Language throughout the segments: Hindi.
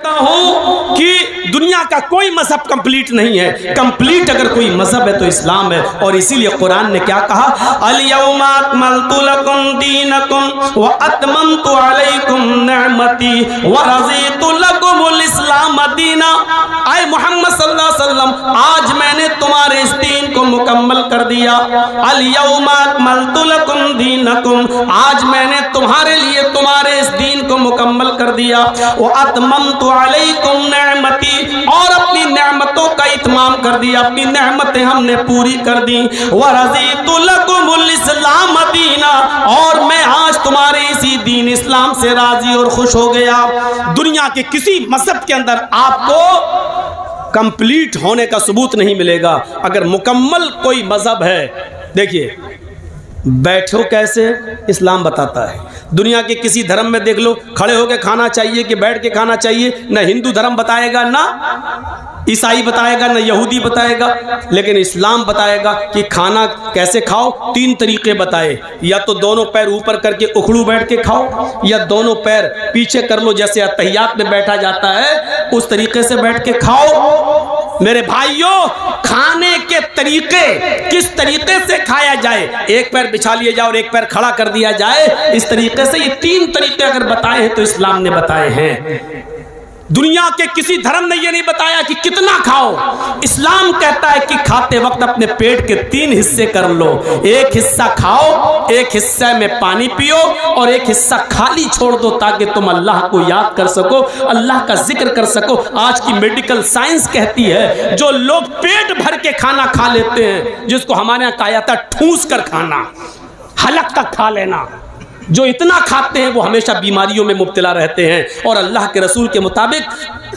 कहता हूं कि दुनिया का कोई मजहब कंप्लीट नहीं है। कंप्लीट अगर कोई मजहब है तो इस्लाम है। और इसीलिए कुरान ने क्या कहा, अल-यौमा अकमलतु लकुम दीनकुम व अतममतु अलैकुम निअमती व रज़ीतु लकुमुल इस्लाम दीना। आए मोहम्मद सल्लल्लाहु अलैहि वसल्लम, आज मैंने तुम्हारे इस दीन को मुकम्मल कर दिया। अल-यौमा अकमलतु लकुम दीनकुम, आज मैंने तुम्हारे लिए तुम्हारे इस दीन को मुकम्मल कर दिया। व अतममतु अलैकुम निअमती, और अपनी नेमतों का इत्माम कर दिया, अपनी नेमतें हमने पूरी कर दी। व रज़ीतु लकुमुल इस्लाम दीना, और मैं आज तुम्हारे इसी दीन इस्लाम से राजी और खुश हो गया। दुनिया के किसी मजहब के अंदर आपको कंप्लीट होने का सबूत नहीं मिलेगा। अगर मुकम्मल कोई मजहब है, देखिए बैठो कैसे, इस्लाम बताता है। दुनिया के किसी धर्म में देख लो, खड़े होकर खाना चाहिए कि बैठ के खाना चाहिए, ना हिंदू धर्म बताएगा, ना ईसाई बताएगा, ना यहूदी बताएगा, लेकिन इस्लाम बताएगा कि खाना कैसे खाओ। 3 तरीके बताए, या तो दोनों पैर ऊपर करके उखड़ू बैठ के खाओ, या दोनों पैर पीछे कर लो जैसे अत्तहियात में बैठा जाता है उस तरीके से बैठ के खाओ। मेरे भाइयों, खाने के तरीके किस तरीके से खाया जाए, एक पैर बिछा लिया जाए और एक पैर खड़ा कर दिया जाए, इस तरीके से, ये 3 तरीके अगर बताए हैं तो इस्लाम ने बताए हैं। दुनिया के किसी धर्म ने यह नहीं बताया कि कितना खाओ। इस्लाम कहता है कि खाते वक्त अपने पेट के 3 हिस्से कर लो, एक हिस्सा खाओ, एक हिस्से में पानी पियो और एक हिस्सा खाली छोड़ दो, ताकि तुम अल्लाह को याद कर सको, अल्लाह का जिक्र कर सको। आज की मेडिकल साइंस कहती है जो लोग पेट भर के खाना खा लेते हैं, जिसको हमारे यहाँ कहा जाता है ठूस कर खाना, हलक तक खा लेना, जो इतना खाते हैं वो हमेशा बीमारियों में मुब्तला रहते हैं। और अल्लाह के रसूल के मुताबिक,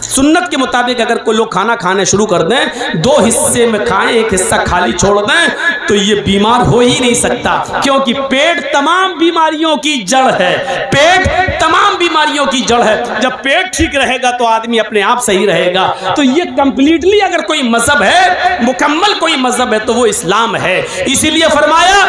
सुन्नत के मुताबिक अगर कोई लोग खाना खाने शुरू कर दें, 2 हिस्से में खाएं, एक हिस्सा खाली छोड़ दें, तो ये बीमार हो ही नहीं सकता, क्योंकि पेट तमाम बीमारियों की जड़ है। पेट तमाम बीमारियों की जड़ है। जब पेट ठीक रहेगा तो आदमी अपने आप सही रहेगा। तो ये कंप्लीटली अगर कोई मजहब है, मुकम्मल कोई मजहब है, तो वो इस्लाम है। इसीलिए फरमाया,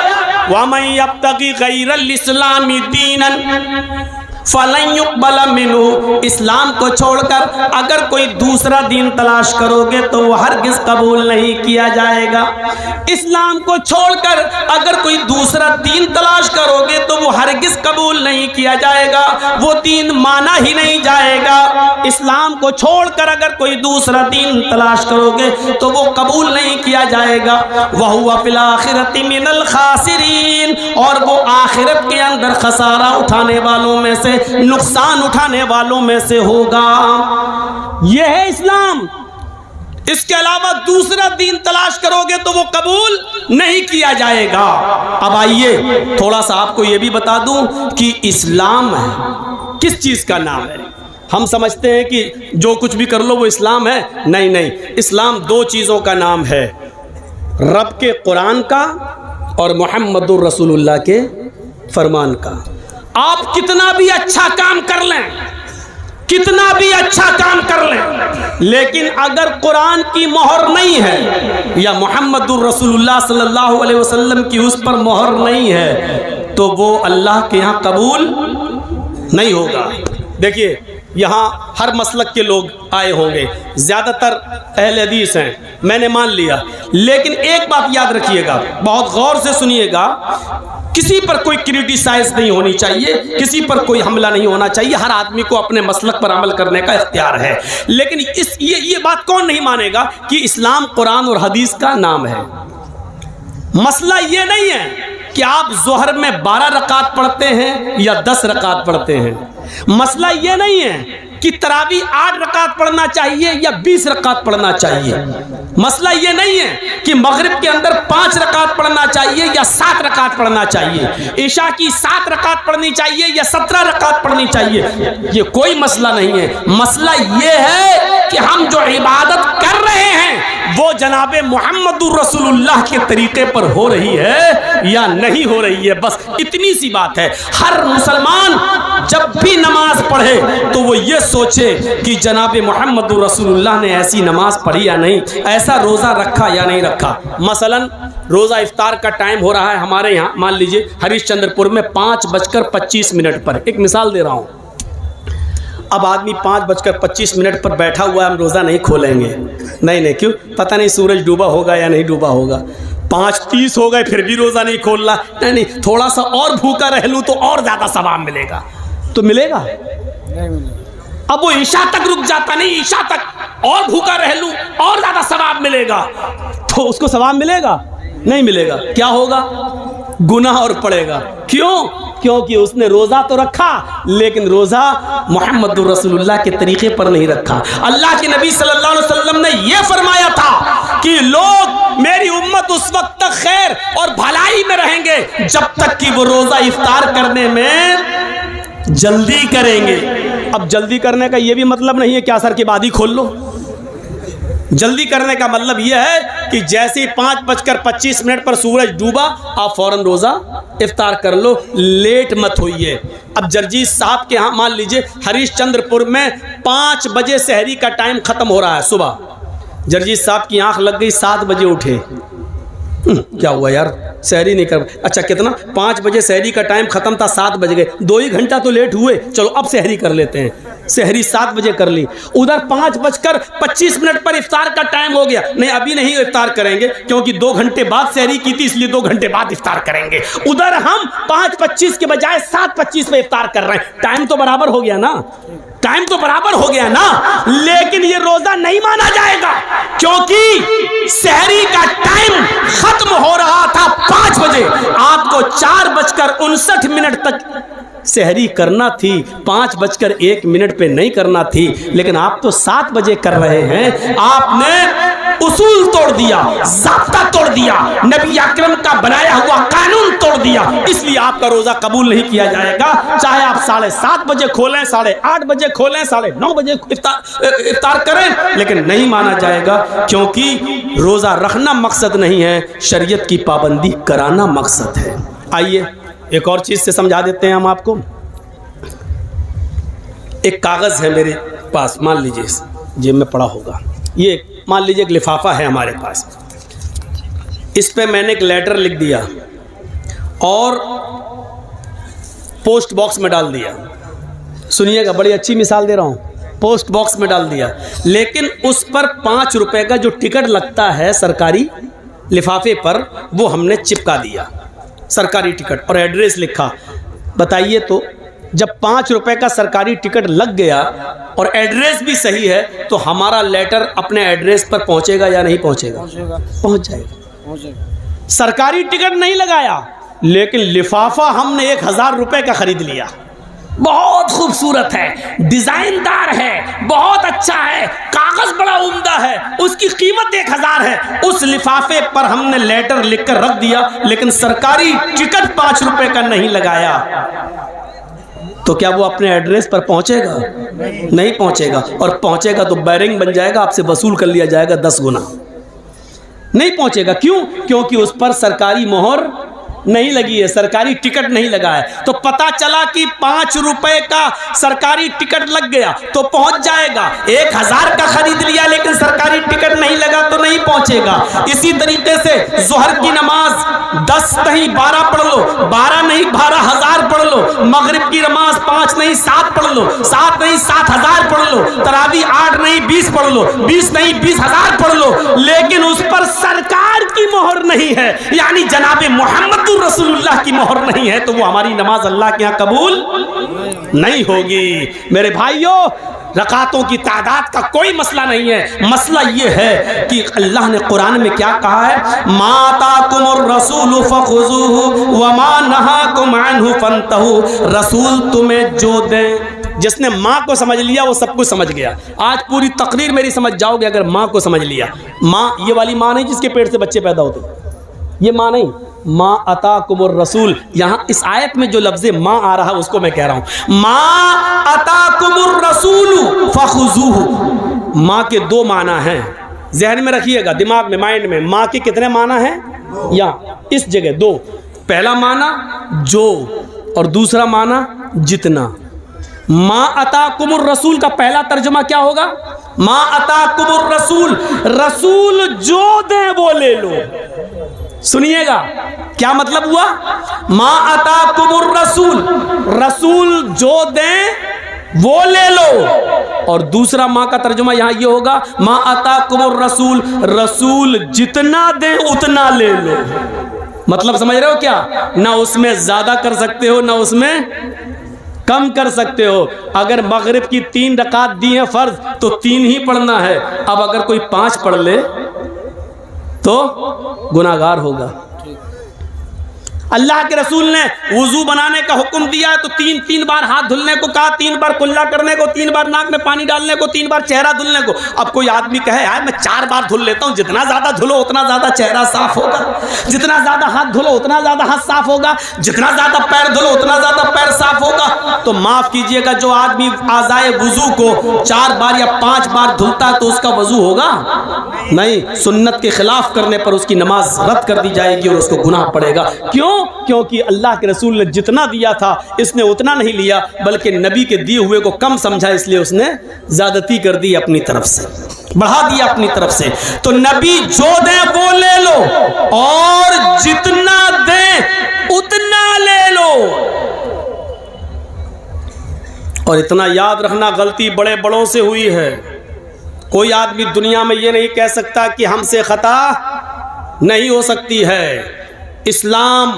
वमन यब्तगी गैरल इस्लामी दीनन फलन युक़बल मिन्हु, इस्लाम को छोड़कर अगर कोई दूसरा दीन तलाश करोगे तो वह हरगिज़ कबूल नहीं किया जाएगा। इस्लाम को छोड़कर अगर कोई दूसरा दीन तलाश करोगे तो वो हरगिज़ कबूल नहीं किया जाएगा, वो दीन माना ही नहीं जाएगा। इस्लाम को छोड़कर अगर कोई दूसरा दीन तलाश करोगे तो वो कबूल नहीं किया जाएगा। वहुवा फिल आखिरति मिनल खासिरीन, और वो आखिरत के अंदर खसारा उठाने वालों में से, नुकसान उठाने वालों में से होगा। यह है इस्लाम। इसके अलावा दूसरा दीन तलाश करोगे तो वो कबूल नहीं किया जाएगा। अब आइए थोड़ा सा आपको यह भी बता दूं कि इस्लाम किस चीज का नाम है। हम समझते हैं कि जो कुछ भी कर लो वो इस्लाम है। नहीं नहीं, इस्लाम 2 चीज़ों का नाम है, रब के कुरान का और मुहम्मदुर रसूलुल्लाह के फरमान का। आप कितना भी अच्छा काम कर लें, कितना भी अच्छा काम कर लें, लेकिन अगर कुरान की मोहर नहीं है या मुहम्मदुर रसूलुल्लाह सल्लल्लाहु अलैहि वसल्लम की उस पर मोहर नहीं है, तो वो अल्लाह के यहाँ कबूल नहीं होगा। देखिए, यहाँ हर मसलक के लोग आए होंगे, ज़्यादातर अहले हदीस हैं, मैंने मान लिया, लेकिन एक बात याद रखिएगा, बहुत गौर से सुनिएगा, किसी पर कोई क्रिटिसाइज नहीं होनी चाहिए, किसी पर कोई हमला नहीं होना चाहिए। हर आदमी को अपने मसलक पर अमल करने का इख्तियार है। लेकिन ये बात कौन नहीं मानेगा कि इस्लाम कुरान और हदीस का नाम है। मसला ये नहीं है कि आप ज़ोहर में 12 रकात पढ़ते हैं या 10 रकात पढ़ते हैं। मसला ये नहीं है कि तरावी 8 रकात पढ़ना चाहिए या 20 रकात पढ़ना चाहिए। मसला ये नहीं है कि मगरिब के अंदर 5 रकात पढ़ना चाहिए या 7 रकात पढ़ना चाहिए, ईशा की 7 रकात पढ़नी चाहिए या 17 रकात पढ़नी चाहिए। ये कोई मसला नहीं है। मसला ये है कि हम जो इबादत कर रहे हैं वो जनाबे मुहम्मदुर रसूलुल्लाह के तरीके पर हो रही है या नहीं हो रही है, बस इतनी सी बात है। हर मुसलमान जब भी नमाज पढ़े तो वो ये सोचे कि जनाबे मुहम्मदुर रसूलुल्लाह ने ऐसी नमाज पढ़ी या नहीं, ऐसा रोज़ा रखा या नहीं रखा। मसलन रोज़ा इफ्तार का टाइम हो रहा है हमारे यहाँ, मान लीजिए हरिश्चंद्रपुर में 5:25 पर, एक मिसाल दे रहा हूँ। अब आदमी 5:25 पर बैठा हुआ है, हम रोज़ा नहीं खोलेंगे। नहीं, क्यों? पता नहीं सूरज डूबा होगा या नहीं डूबा होगा। 5:30 हो गए फिर भी रोज़ा नहीं खोलना। नहीं, थोड़ा सा और भूखा रह लूँ तो और ज़्यादा सवाब मिलेगा। तो मिलेगा? नहीं मिलेगा। अब वो ईशा तक रुक जाता, नहीं ईशा तक और भूखा रह लूँ और ज़्यादा सवाब मिलेगा, तो उसको सवाब मिलेगा? नहीं मिलेगा। क्या होगा? गुनाह और पड़ेगा। क्यों? क्योंकि उसने रोज़ा तो रखा लेकिन रोज़ा मुहम्मदुर रसूलुल्लाह के तरीके पर नहीं रखा। अल्लाह के नबी सल्लल्लाहु अलैहि वसल्लम ने यह फरमाया था कि लोग, मेरी उम्मत उस वक्त तक खैर और भलाई में रहेंगे जब तक कि वो रोज़ा इफ्तार करने में जल्दी करेंगे। अब जल्दी करने का यह भी मतलब नहीं है कि असर के बाद ही खोल लो। जल्दी करने का मतलब यह है कि जैसे ही 5:25 पर सूरज डूबा आप फौरन रोज़ा इफ्तार कर लो, लेट मत होइए। अब जर्जीस साहब के यहाँ मान लीजिए हरिश्चंद्रपुर में 5 बजे सहरी का टाइम ख़त्म हो रहा है सुबह। जर्जीस साहब की आँख लग गई, 7 बजे उठे। क्या हुआ यार, सहरी नहीं कर, अच्छा कितना, 5 बजे सहरी का टाइम ख़त्म था, 7 बज गए, 2 ही घंटा तो लेट हुए, चलो अब सहरी कर लेते हैं। सहरी 7 बजे कर ली। उधर 5:25 पर इफ्तार का टाइम हो गया, नहीं अभी नहीं इफ्तार करेंगे क्योंकि 2 घंटे बाद सहरी की थी इसलिए 2 घंटे बाद इफ्तार करेंगे। उधर हम 5:25 के बजाय 7:25 पे इफ्तार कर रहे हैं। टाइम तो बराबर हो गया ना, टाइम तो बराबर हो गया ना, लेकिन ये रोजा नहीं माना जाएगा क्योंकि सहरी का टाइम खत्म हो रहा था 5 बजे। आपको 4:59 तक सहरी करना थी, 5:01 पे नहीं करना थी, लेकिन आप तो 7 बजे कर रहे हैं। आपने उसूल तोड़ दिया, ज़ाब्ता तोड़ दिया, नबी अकरम का बनाया हुआ कानून तोड़ दिया, इसलिए आपका रोजा कबूल नहीं किया जाएगा। चाहे आप 7:30 बजे खोलें, 8:30 बजे खोलें, 9:30 बजे इफ्तार करें, लेकिन नहीं माना जाएगा क्योंकि रोजा रखना मकसद नहीं है, शरीयत की पाबंदी कराना मकसद है। आइए एक और चीज़ से समझा देते हैं हम आपको। एक कागज़ है मेरे पास, मान लीजिए जेब में पड़ा होगा, ये मान लीजिए एक लिफाफा है हमारे पास, इस पे मैंने एक लेटर लिख दिया और पोस्ट बॉक्स में डाल दिया। सुनिएगा, बड़ी अच्छी मिसाल दे रहा हूँ, पोस्ट बॉक्स में डाल दिया, लेकिन उस पर 5 रुपए का जो टिकट लगता है सरकारी लिफाफे पर, वो हमने चिपका दिया, सरकारी टिकट, और एड्रेस लिखा। बताइए तो जब 5 रुपए का सरकारी टिकट लग गया और एड्रेस भी सही है तो हमारा लेटर अपने एड्रेस पर पहुंचेगा या नहीं पहुंचेगा? पहुंच जाएगा। सरकारी टिकट नहीं लगाया लेकिन लिफाफा हमने 1000 रुपए का खरीद लिया, बहुत खूबसूरत है, डिजाइनदार है, बहुत अच्छा है, कागज बड़ा उम्दा है, उसकी कीमत 1000 है। उस लिफाफे पर हमने लेटर लिखकर रख दिया लेकिन सरकारी टिकट 5 रुपए का नहीं लगाया, तो क्या वो अपने एड्रेस पर पहुंचेगा? नहीं पहुंचेगा, और पहुंचेगा तो बैरिंग बन जाएगा, आपसे वसूल कर लिया जाएगा 10 गुना। नहीं पहुंचेगा, क्यों? क्योंकि उस पर सरकारी मोहर नहीं लगी है, सरकारी टिकट नहीं लगा है। तो पता चला कि 5 रुपए का सरकारी टिकट लग गया तो पहुंच जाएगा। 1000 का खरीद लिया लेकिन सरकारी टिकट नहीं लगा तो नहीं पहुंचेगा। इसी तरीके से जोहर की नमाज 10 नहीं 12 पढ़ लो, 12 नहीं 12,000 पढ़ लो, मगरिब की नमाज 5 नहीं 7 पढ़ लो, 7 नहीं 7,000 पढ़ लो, तरावी 8 नहीं 20 पढ़ लो, 20 नहीं 20,000 पढ़ लो, लेकिन उस पर सरकार की मोहर नहीं है, यानी जनाबे मोहम्मद रसूलुल्लाह की मोहर नहीं है, तो वो हमारी नमाज अल्लाह के यहाँ कबूल नहीं होगी। मेरे भाइयों, रकातों की तादाद का कोई मसला नहीं है, मसला ये है कि अल्लाह ने कुरान में क्या कहा है, माताकुमुर रसूलु फखुज़ूहु व मा नहाकुम अन्हु फंतहु। रसूल तुम्हें जो दे, जिसने माँ को समझ लिया वो सब कुछ समझ गया। आज पूरी तकरीर मेरी समझ जाओगे अगर माँ को समझ लिया। माँ ये वाली माँ नहीं जिसके पेट से बच्चे पैदा होते, ये माँ नहीं, माँ अताकुमुर रसूल। यहाँ इस आयत में जो लफ्ज़ माँ आ रहा है उसको मैं कह रहा हूँ, माँ अताकुमुर रसूल फखुज़ूहु। माँ के 2 माना हैं, जहन में रखिएगा, दिमाग में, माइंड में। माँ के कितने माना हैं? यहाँ इस जगह 2। पहला माना जो, और दूसरा माना जितना। माँ अताकुमुर रसूल का पहला तर्जुमा क्या होगा? माँ अताकुमुर रसूल, रसूल जो दे वो ले लो। सुनिएगा क्या मतलब हुआ? माँ अताकुमुर रसूल, रसूल जो दे वो ले लो। और दूसरा माँ का तर्जुमा यहां ये होगा, माँ अताकुमुर रसूल, रसूल जितना दे उतना ले लो। मतलब समझ रहे हो क्या? ना उसमें ज्यादा कर सकते हो ना उसमें कम कर सकते हो। अगर मगरिब की 3 रकात दी है फर्ज तो 3 ही पढ़ना है। अब अगर कोई 5 पढ़ ले तो गुनाहगार होगा। अल्लाह के रसूल ने वुजू बनाने का हुक्म दिया है तो 3 बार हाथ धुलने को कहा, 3 बार कुल्ला करने को, 3 बार नाक में पानी डालने को, 3 बार चेहरा धुलने को। अब कोई आदमी कहे यार मैं 4 बार धुल लेता हूं, जितना ज्यादा धुलो उतना ज्यादा चेहरा साफ होगा, जितना ज्यादा हाथ धुलो उतना ज्यादा हाथ साफ होगा, जितना ज्यादा पैर धुलो उतना ज्यादा पैर साफ होगा। तो माफ कीजिएगा, जो आदमी आज़ाए वुजू को 4 बार या 5 बार धुलता है तो उसका वजू होगा नहीं। सुन्नत के खिलाफ करने पर उसकी नमाज रद्द कर दी जाएगी और उसको गुनाह पड़ेगा। क्यों? क्योंकि अल्लाह के रसूल ने जितना दिया था इसने उतना नहीं लिया, बल्कि नबी के दिए हुए को कम समझा, इसलिए उसने ज्यादती कर दी, अपनी तरफ से बढ़ा दिया अपनी तरफ से। तो नबी जो दे वो ले लो और जितना दे उतना ले लो। और इतना याद रखना, गलती बड़े बड़ों से हुई है। कोई आदमी दुनिया में ये नहीं कह सकता कि हमसे खता नहीं हो सकती है। इस्लाम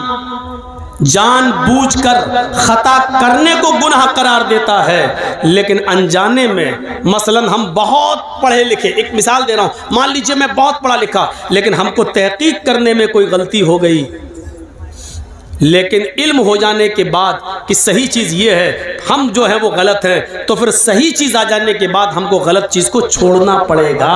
जानबूझकर खता करने को गुनाह करार देता है, लेकिन अनजाने में, मसलन हम बहुत पढ़े लिखे, एक मिसाल दे रहा हूं, मान लीजिए मैं बहुत पढ़ा लिखा लेकिन हमको तहकीक करने में कोई गलती हो गई, लेकिन इल्म हो जाने के बाद कि सही चीज़ ये है, हम जो है वो गलत है, तो फिर सही चीज़ आ जाने के बाद हमको गलत चीज़ को छोड़ना पड़ेगा।